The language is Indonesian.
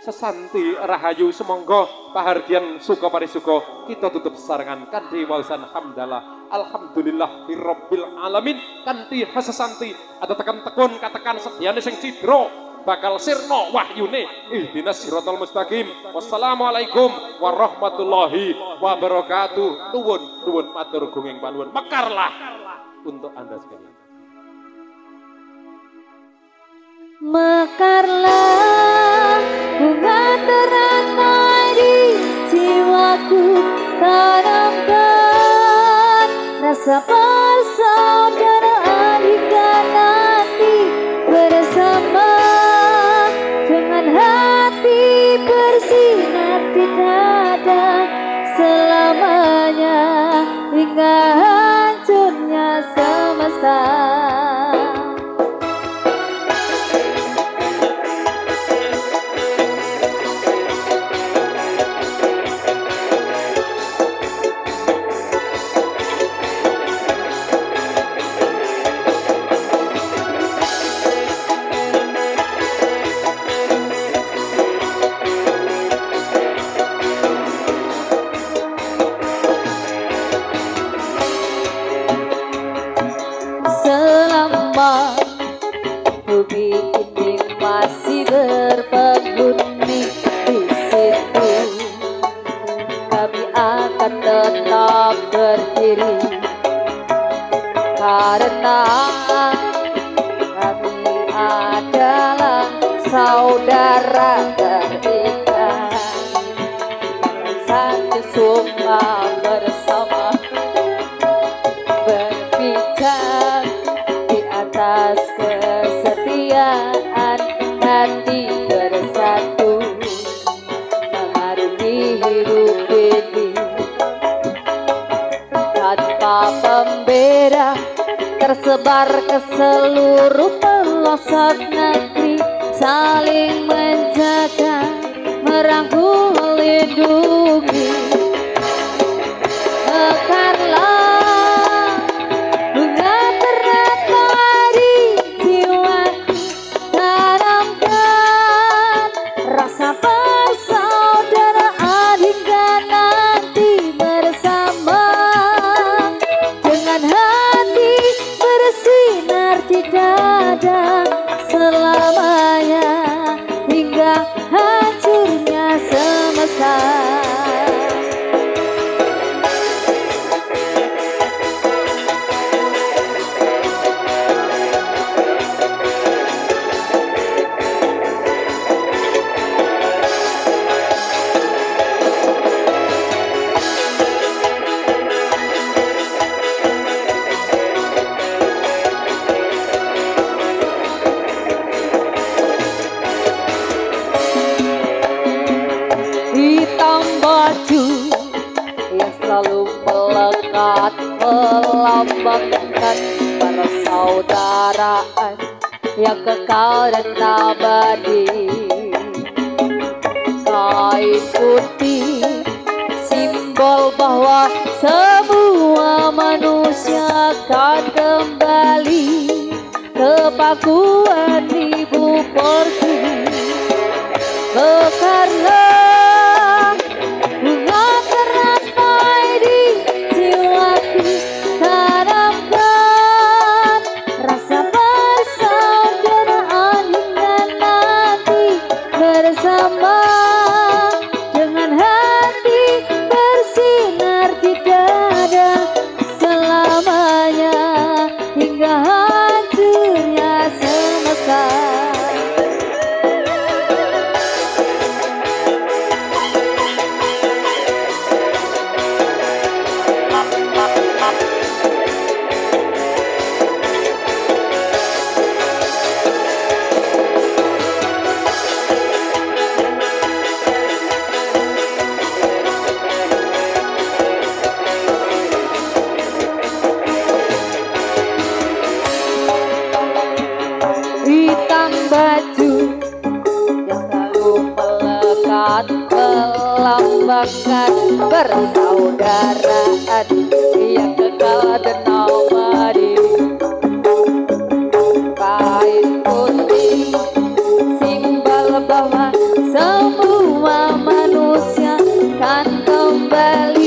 sesanti rahayu semonggo pahardian suka parisuka kita tutup sarangan kanthi waosan hamdalah alhamdulillah birabbil alamin kanthi hasesanti ada tekan tekun katekan sediane sing cidra bakal sirna wahyune ihdinas siratal mustaqim. Wassalamualaikum warahmatullahi wabarakatuh. Nuwun matur gunging panuwun mekarlah untuk Anda sekalian. Mekarlah bunga teratai di jiwaku, tanamkan rasa persaudaraan hingga nanti bersama, dengan hati bersinar di dada selamanya hingga hancurnya semesta. Bumi ini masih berpenghuni di situ, kami akan tetap berdiri karena kami adalah saudara terikat, satu sumpah bersama berbicara di atas kesetiaan hati bersatu mengarungi hidup ini tanpa pembeda, tersebar ke seluruh pelosok negeri, saling menjaga, merangkul, melindungi. Mekarlah bunga teratai di jiwaku, tanamkan rasa persaudaraan hingga nanti bersama, dengan hati bersinar di dada selamanya hingga hancurnya semesta. Hitam baju yang selalu melekat melambangkan persaudaraan yang kekal dan abadi. Kain putih simbol bahwa semua manusia akan kembali ke pangkuan ibu pertiwi. Mekarlah bunga teratai di jiwaku, tanamkan rasa persaudaraan hingga nanti bersama, dengan hati bersinar di dada selamanya hingga hancurnya semesta. Hitam baju yang selalu melekat melambangkan persaudaraan yang kekal dan abadi. Kain putih simbol bahwa semua manusia kan kembali